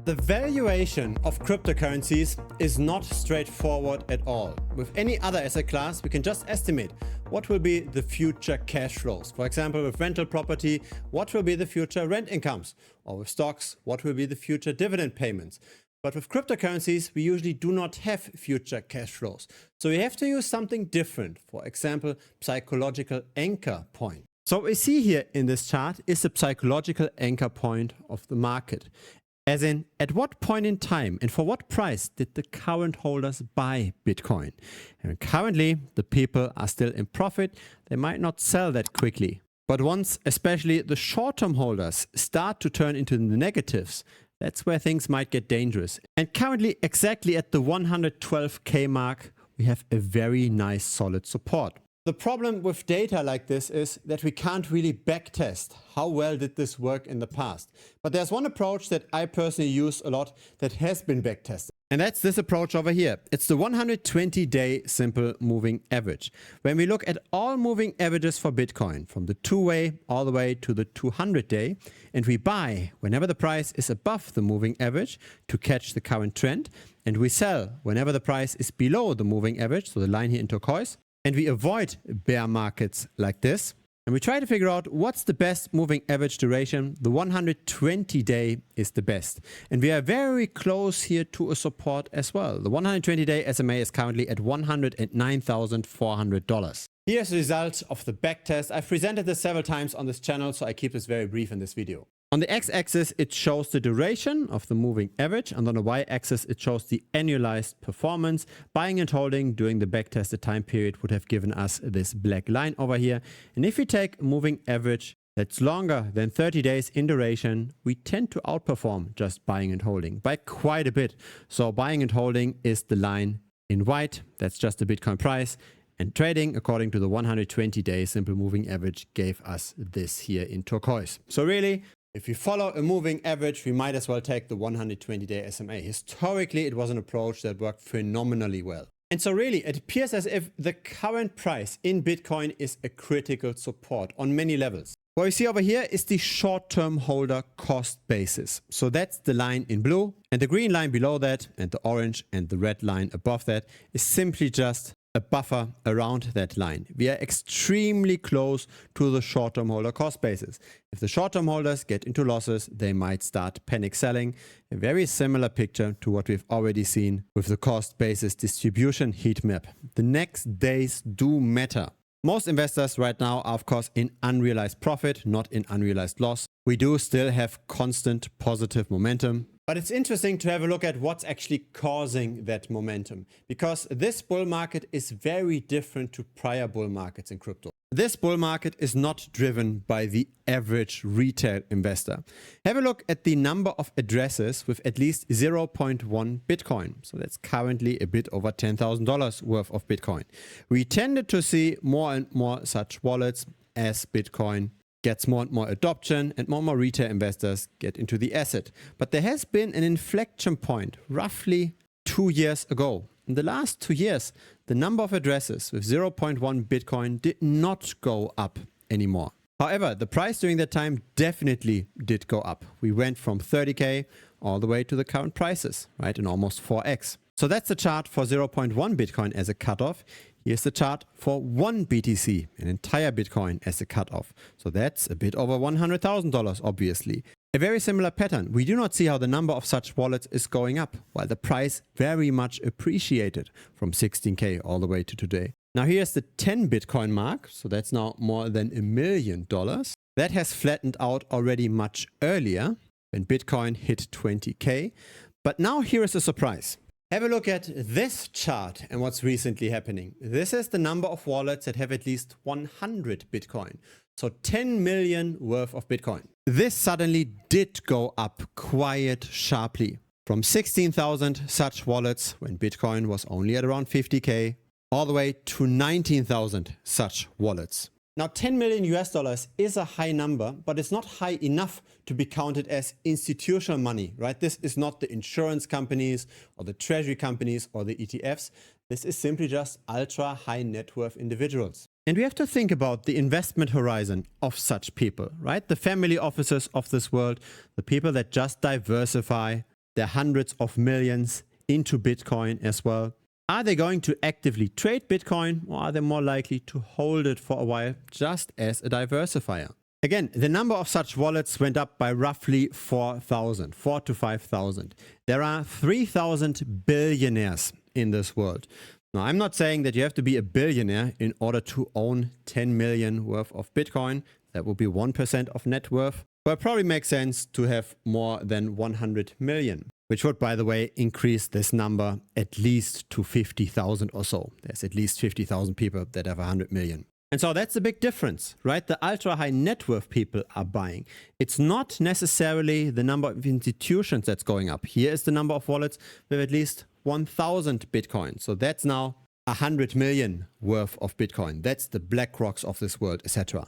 The valuation of cryptocurrencies is not straightforward at all. With any other asset class, we can just estimate what will be the future cash flows. For example, with rental property, what will be the future rent incomes? Or with stocks, what will be the future dividend payments? But with cryptocurrencies, we usually do not have future cash flows. So we have to use something different. For example, psychological anchor point. So what we see here in this chart is the psychological anchor point of the market. As in, at what point in time and for what price did the current holders buy Bitcoin? And currently, the people are still in profit. They might not sell that quickly. But once, especially the short-term holders, start to turn into the negatives, that's where things might get dangerous. And currently, exactly at the 112K mark, we have a very nice solid support. The problem with data like this is that we can't really backtest how well did this work in the past. But there's one approach that I personally use a lot that has been backtested. And that's this approach over here. It's the 120-day simple moving average. When we look at all moving averages for Bitcoin, from the 2-way all the way to the 200-day, and we buy whenever the price is above the moving average to catch the current trend, and we sell whenever the price is below the moving average, so the line here in turquoise, and we avoid bear markets like this, and we try to figure out what's the best moving average duration. The 120-day is the best. And we are very close here to a support as well. The 120-day SMA is currently at $109,400. Here's the result of the backtest. I've presented this several times on this channel, so I keep this very brief in this video. On the x-axis, it shows the duration of the moving average, and on the y-axis, it shows the annualized performance. Buying and holding during the backtested time period would have given us this black line over here. And if we take a moving average that's longer than 30 days in duration, we tend to outperform just buying and holding by quite a bit. So buying and holding is the line in white. That's just the Bitcoin price. And trading, according to the 120-day simple moving average, gave us this here in turquoise. So really, if we follow a moving average, we might as well take the 120-day SMA. Historically, it was an approach that worked phenomenally well. And so really, it appears as if the current price in Bitcoin is a critical support on many levels. What we see over here is the short-term holder cost basis. So that's the line in blue, and the green line below that, and the orange and the red line above that is simply just a buffer around that line. We are extremely close to the short-term holder cost basis. If the short-term holders get into losses, they might start panic selling. A very similar picture to what we've already seen with the cost basis distribution heat map. The next days do matter. Most investors right now are of course in unrealized profit, not in unrealized loss. We do still have constant positive momentum. But it's interesting to have a look at what's actually causing that momentum, because this bull market is very different to prior bull markets in crypto. This bull market is not driven by the average retail investor. Have a look at the number of addresses with at least 0.1 Bitcoin. So that's currently a bit over $10,000 worth of Bitcoin. We tended to see more and more such wallets as Bitcoin gets more and more adoption and more retail investors get into the asset. But there has been an inflection point roughly 2 years ago. In the last 2 years, the number of addresses with 0.1 Bitcoin did not go up anymore. However, the price during that time definitely did go up. We went from 30K all the way to the current prices, right? And almost 4x. So that's the chart for 0.1 Bitcoin as a cutoff. Here's the chart for 1 BTC, an entire Bitcoin as a cutoff. So that's a bit over $100,000, obviously. A very similar pattern. We do not see how the number of such wallets is going up, while the price very much appreciated from 16K all the way to today. Now here's the 10 Bitcoin mark. So that's now more than $1 million. That has flattened out already much earlier when Bitcoin hit 20K. But now here is a surprise. Have a look at this chart and what's recently happening. This is the number of wallets that have at least 100 Bitcoin. So 10 million worth of Bitcoin. This suddenly did go up quite sharply. From 16,000 such wallets when Bitcoin was only at around 50K, all the way to 19,000 such wallets. Now, $10 million is a high number, but it's not high enough to be counted as institutional money, right? This is not the insurance companies or the treasury companies or the ETFs. This is simply just ultra high net worth individuals. And we have to think about the investment horizon of such people, right? The family offices of this world, the people that just diversify their hundreds of millions into Bitcoin as well? Are they going to actively trade Bitcoin, or are they more likely to hold it for a while just as a diversifier? Again, the number of such wallets went up by roughly 4,000, 4 to 5,000. There are 3,000 billionaires in this world. Now, I'm not saying that you have to be a billionaire in order to own 10 million worth of Bitcoin. That would be 1% of net worth. But it probably makes sense to have more than 100 million, which would, by the way, increase this number at least to 50,000 or so. There's at least 50,000 people that have 100 million. And so that's a big difference, right? The ultra high net worth people are buying. It's not necessarily the number of institutions that's going up. Here is the number of wallets with at least 1,000 Bitcoin. So that's now 100 million worth of Bitcoin. That's the BlackRocks of this world, etc.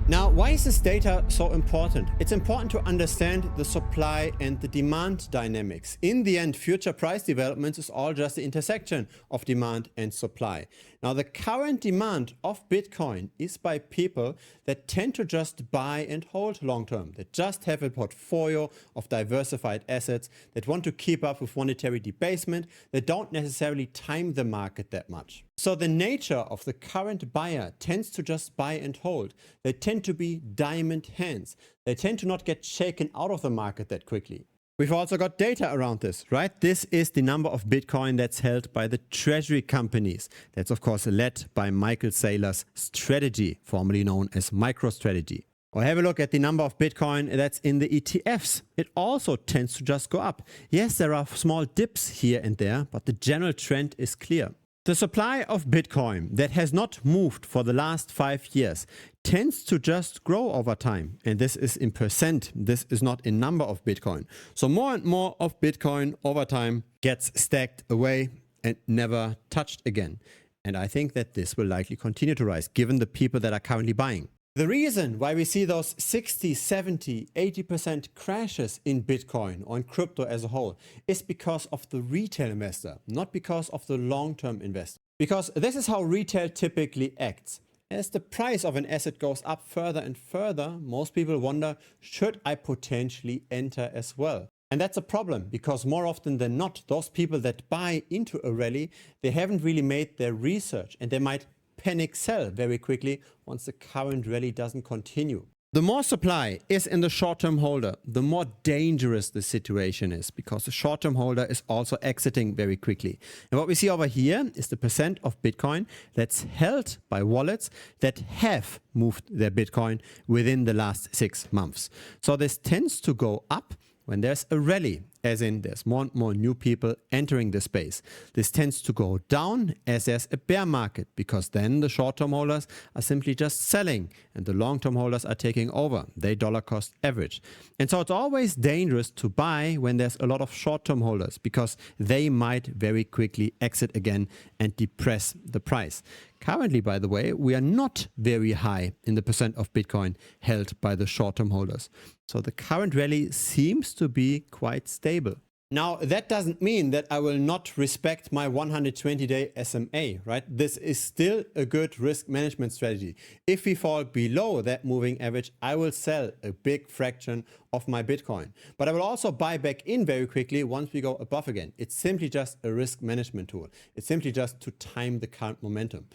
Now, why is this data so important? It's important to understand the supply and the demand dynamics. In the end, future price developments is all just the intersection of demand and supply. Now, the current demand of Bitcoin is by people that tend to just buy and hold long term, that just have a portfolio of diversified assets, that want to keep up with monetary debasement, that don't necessarily time the market that much. So the nature of the current buyer tends to just buy and hold. They tend to be diamond hands. They tend to not get shaken out of the market that quickly. We've also got data around this, right? This is the number of Bitcoin that's held by the treasury companies. That's of course led by Michael Saylor's strategy, formerly known as MicroStrategy. Or have a look at the number of Bitcoin that's in the ETFs. It also tends to just go up. Yes, there are small dips here and there, but the general trend is clear. The supply of Bitcoin that has not moved for the last 5 years tends to just grow over time. And this is in percent. This is not in number of Bitcoin. So more and more of Bitcoin over time gets stacked away and never touched again. And I think that this will likely continue to rise given the people that are currently buying. The reason why we see those 60, 70, 80% crashes in Bitcoin or in crypto as a whole is because of the retail investor, not because of the long-term investor. Because this is how retail typically acts. As the price of an asset goes up further and further, most people wonder, should I potentially enter as well? And that's a problem because more often than not, those people that buy into a rally, they haven't really made their research and they might panic sell very quickly once the current rally doesn't continue. The more supply is in the short-term holder, the more dangerous the situation is because the short-term holder is also exiting very quickly. And what we see over here is the percent of Bitcoin that's held by wallets that have moved their Bitcoin within the last 6 months. So this tends to go up when there's a rally, as in there's more and more new people entering the space. This tends to go down as there's a bear market, because then the short-term holders are simply just selling and the long-term holders are taking over. They dollar cost average. And so it's always dangerous to buy when there's a lot of short-term holders, because they might very quickly exit again and depress the price. Currently, by the way, we are not very high in the percent of Bitcoin held by the short-term holders. So the current rally seems to be quite stable. Now, that doesn't mean that I will not respect my 120-day SMA, right? This is still a good risk management strategy. If we fall below that moving average, I will sell a big fraction of my Bitcoin. But I will also buy back in very quickly once we go above again. It's simply just a risk management tool. It's simply just to time the current momentum.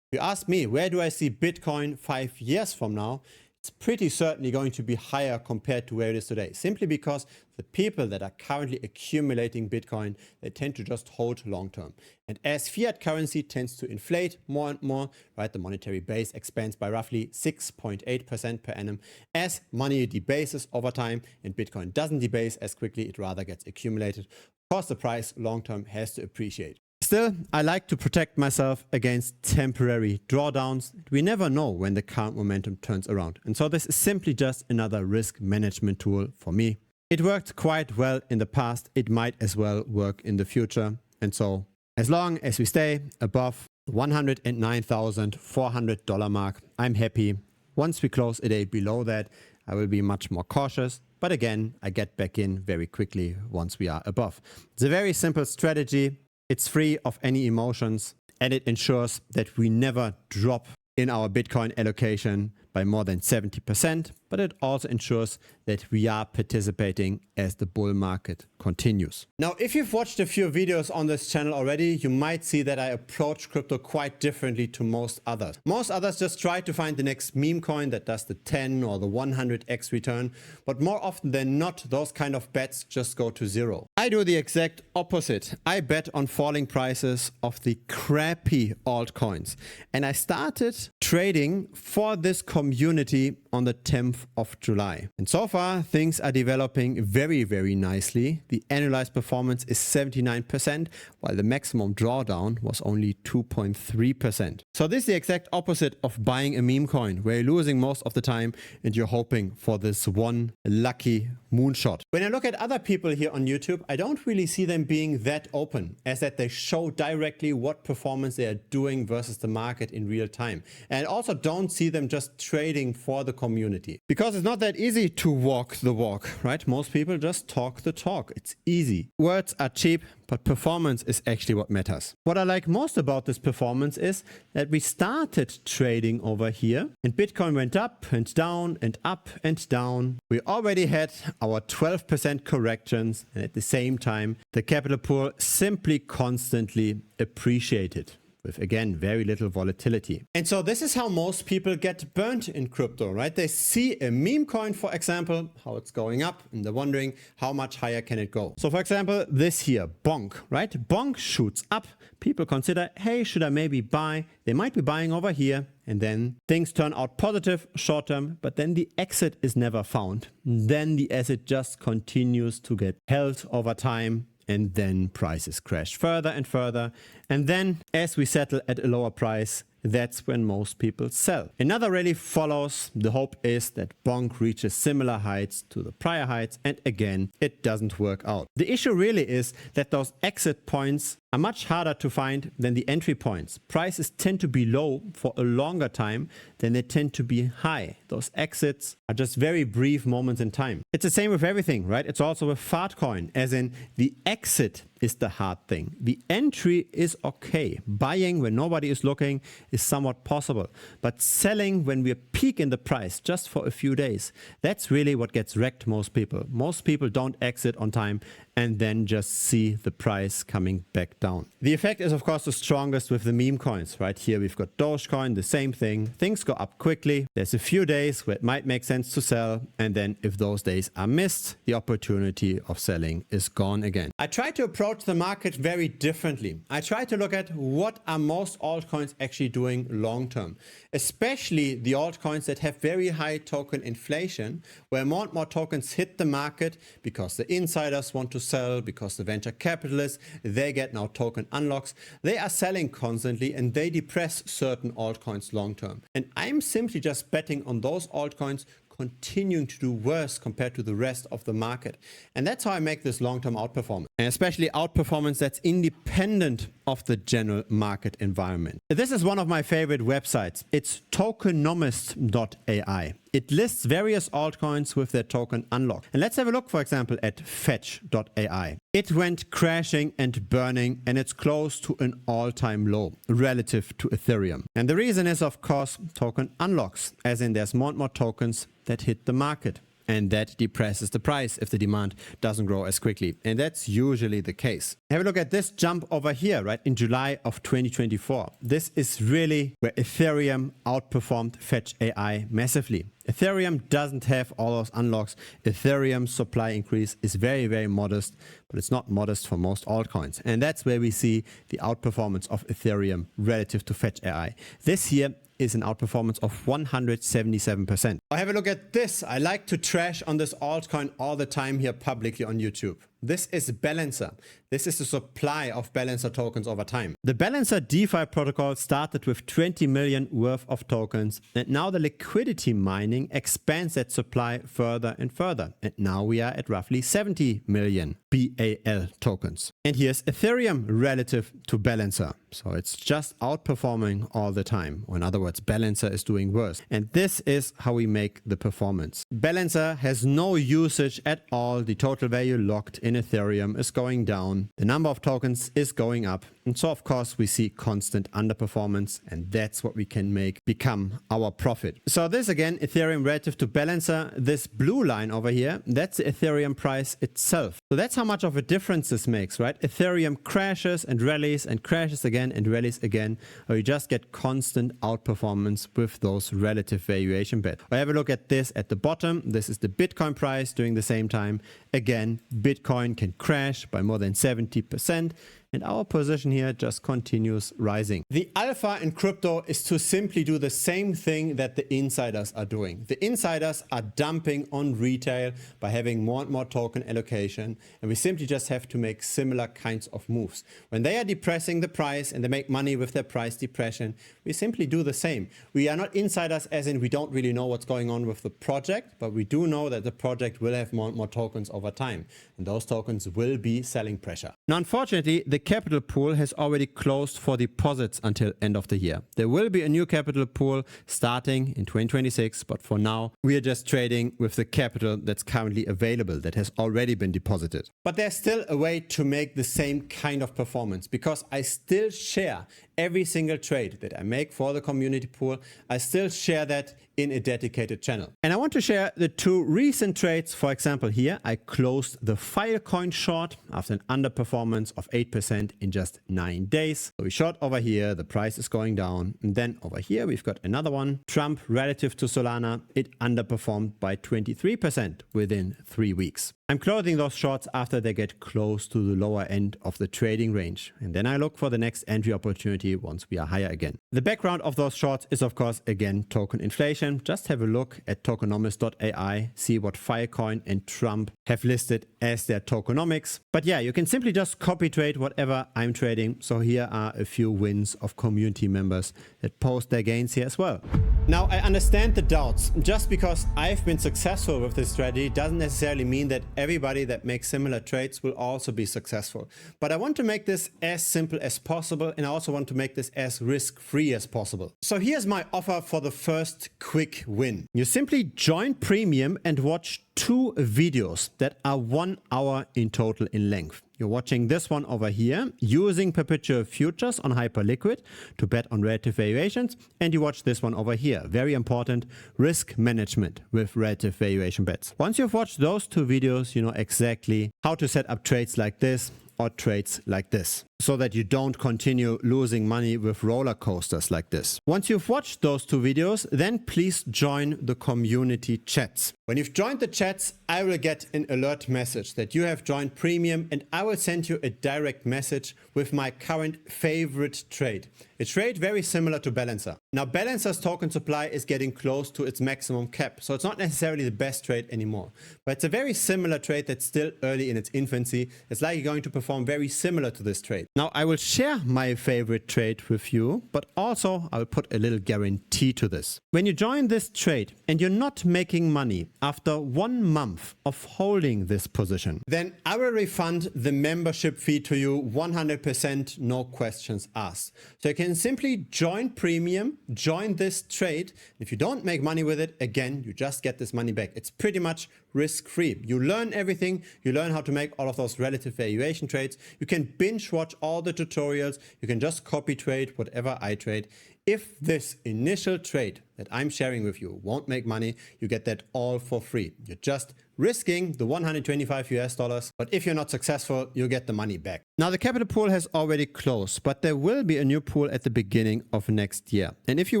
If you ask me, where do I see Bitcoin 5 years from now? It's pretty certainly going to be higher compared to where it is today, simply because the people that are currently accumulating Bitcoin, they tend to just hold long term. And as fiat currency tends to inflate more and more, right, the monetary base expands by roughly 6.8% per annum. As money debases over time and Bitcoin doesn't debase as quickly, it rather gets accumulated. Of course, the price long term has to appreciate. Still, I like to protect myself against temporary drawdowns. We never know when the current momentum turns around. And so this is simply just another risk management tool for me. It worked quite well in the past. It might as well work in the future. And so as long as we stay above the $109,400 mark, I'm happy. Once we close a day below that, I will be much more cautious. But again, I get back in very quickly once we are above. It's a very simple strategy. It's free of any emotions, and it ensures that we never drop in our Bitcoin allocation by more than 70%, but it also ensures that we are participating as the bull market continues. Now, if you've watched a few videos on this channel already, you might see that I approach crypto quite differently to most others. Most others just try to find the next meme coin that does the 10 or the 100x return, but more often than not, those kind of bets just go to zero. I do the exact opposite. I bet on falling prices of the crappy altcoins, and I started trading for this community on the 10th of July. And so far, things are developing very, very nicely. The annualized performance is 79%, while the maximum drawdown was only 2.3%. So this is the exact opposite of buying a meme coin, where you're losing most of the time and you're hoping for this one lucky moonshot. When I look at other people here on YouTube, I don't really see them being that open, as that they show directly what performance they are doing versus the market in real time. And I also don't see them just trading for the community, because it's not that easy to walk the walk, right? Most people just talk the talk. It's easy. Words are cheap, but performance is actually what matters. What I like most about this performance is that we started trading over here and Bitcoin went up and down and up and down. We already had our 12% corrections, and at the same time, the capital pool simply constantly appreciated, with again very little volatility. And so this is how most people get burnt in crypto, right? They see a meme coin, for example, how it's going up, and they're wondering how much higher can it go. So for example, this here, Bonk, right? Bonk shoots up. People consider, hey, should I maybe buy? They might be buying over here, and then things turn out positive short term, but then the exit is never found. Then the asset just continues to get held over time, and then prices crash further and further. And then as we settle at a lower price, that's when most people sell. Another rally follows. The hope is that Bonk reaches similar heights to the prior heights, and again, it doesn't work out. The issue really is that those exit points are much harder to find than the entry points. Prices tend to be low for a longer time than they tend to be high. Those exits are just very brief moments in time. It's the same with everything, right? It's also with Fartcoin, as in the exit is the hard thing. The entry is okay. Buying when nobody is looking is somewhat possible, but selling when we peak in the price just for a few days, that's really what gets wrecked most people. Most people don't exit on time and then just see the price coming back down. The effect is of course the strongest with the meme coins. Right here we've got Dogecoin, the same thing. Things go up quickly. There's a few days where it might make sense to sell, and then if those days are missed, the opportunity of selling is gone again. I try to approach the market very differently. I try to look at what are most altcoins actually doing long term, especially the altcoins that have very high token inflation, where more and more tokens hit the market because the insiders want to sell, because the venture capitalists, they get now token unlocks. They are selling constantly and they depress certain altcoins long term. And I'm simply just betting on those altcoins continuing to do worse compared to the rest of the market. And that's how I make this long-term outperformance, and especially outperformance that's independent of the general market environment. This is one of my favorite websites. It's Tokenomics.ai. It lists various altcoins with their token unlock. And let's have a look, for example, at Fetch.ai. It went crashing and burning, and it's close to an all-time low relative to Ethereum. And the reason is, of course, token unlocks, as in there's more and more tokens that hit the market. And that depresses the price if the demand doesn't grow as quickly. And that's usually the case. Have a look at this jump over here, right, in July of 2024. This is really where Ethereum outperformed Fetch AI massively. Ethereum doesn't have all those unlocks. Ethereum's supply increase is very, very modest, but it's not modest for most altcoins. And that's where we see the outperformance of Ethereum relative to Fetch AI. This here is an outperformance of 177%. Have a look at this. I like to trash on this altcoin all the time here publicly on YouTube. This is Balancer. This is the supply of Balancer tokens over time. The Balancer DeFi protocol started with 20 million worth of tokens, and now the liquidity mining expands that supply further and further. And now we are at roughly 70 million BAL tokens. And here's Ethereum relative to Balancer. So it's just outperforming all the time. Or in other words, Balancer is doing worse. And this is how we make the performance. Balancer has no usage at all. The total value locked in in Ethereum is going down, the number of tokens is going up, and so of course we see constant underperformance, and that's what we can make become our profit. So this again, Ethereum relative to Balancer, this blue line over here, that's the Ethereum price itself. So that's how much of a difference this makes, right? Ethereum crashes and rallies and crashes again and rallies again, or you just get constant outperformance with those relative valuation bets. I have a look at this at the bottom. This is the Bitcoin price during the same time. Again, Bitcoin can crash by more than 70%. And our position here just continues rising. The alpha in crypto is to simply do the same thing that the insiders are doing. The insiders are dumping on retail by having more and more token allocation, and we simply just have to make similar kinds of moves. When they are depressing the price and they make money with their price depression, we simply do the same. We are not insiders as in we don't really know what's going on with the project, but we do know that the project will have more and more tokens over time, and those tokens will be selling pressure. Now, unfortunately, the capital pool has already closed for deposits until end of the year. There will be a new capital pool starting in 2026, but for now we are just trading with the capital that's currently available, that has already been deposited. But there's still a way to make the same kind of performance, because I still share every single trade that I make for the community pool. I still share that in a dedicated channel. And I want to share the two recent trades. For example, here I closed the Filecoin short after an underperformance of 8% in just 9 days. So we short over here, the price is going down. And then over here, we've got another one. Trump relative to Solana, it underperformed by 23% within 3 weeks. I'm closing those shorts after they get close to the lower end of the trading range. And then I look for the next entry opportunity once we are higher again. The background of those shorts is, of course, again, token inflation. Just have a look at Tokenomics.ai, see what Filecoin and Trump have listed as their tokenomics. But yeah, you can simply just copy trade whatever I'm trading. So here are a few wins of community members that post their gains here as well. Now, I understand the doubts. Just because I've been successful with this strategy doesn't necessarily mean that everybody that makes similar trades will also be successful. But I want to make this as simple as possible, and I also want to make this as risk-free as possible. So here's my offer for the first quick win. You simply join Premium and watch 2 videos that are 1 hour in total in length. You're watching this one over here, using perpetual futures on Hyperliquid to bet on relative valuations. And you watch this one over here, very important, risk management with relative valuation bets. Once you've watched those 2 videos, you know exactly how to set up trades like this or trades like this, so that you don't continue losing money with roller coasters like this. Once you've watched those 2 videos, then please join the community chats. When you've joined the chats, I will get an alert message that you have joined Premium, and I will send you a direct message with my current favorite trade. A trade very similar to Balancer. Now, Balancer's token supply is getting close to its maximum cap, so it's not necessarily the best trade anymore. But it's a very similar trade that's still early in its infancy. It's likely going to perform very similar to this trade. Now, I will share my favorite trade with you, but also I will put a little guarantee to this. When you join this trade and you're not making money after 1 month of holding this position, then I will refund the membership fee to you 100%, no questions asked. So you can simply join Premium, join this trade. If you don't make money with it, again, you just get this money back. It's pretty much risk-free. You learn everything. You learn how to make all of those relative valuation trades. You can binge watch all the tutorials. You can just copy trade whatever I trade. If this initial trade that I'm sharing with you won't make money, you get that all for free. You're just risking the $125, but if you're not successful, you get the money back. Now, the capital pool has already closed, but there will be a new pool at the beginning of next year. And if you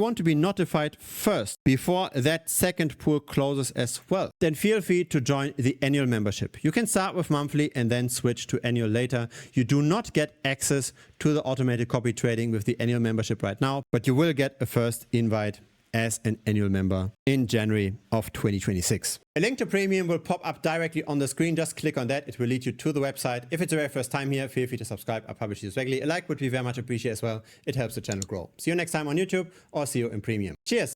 want to be notified first before that second pool closes as well, then feel free to join the annual membership. You can start with monthly and then switch to annual later. You do not get access to the automated copy trading with the annual membership right now, but you will get a first invite as an annual member in January of 2026. A link to Premium will pop up directly on the screen. Just click on that. It will lead you to the website. If it's your very first time here, feel free to subscribe. I publish these regularly. A like would be very much appreciated as well. It helps the channel grow. See you next time on YouTube, or see you in Premium. Cheers.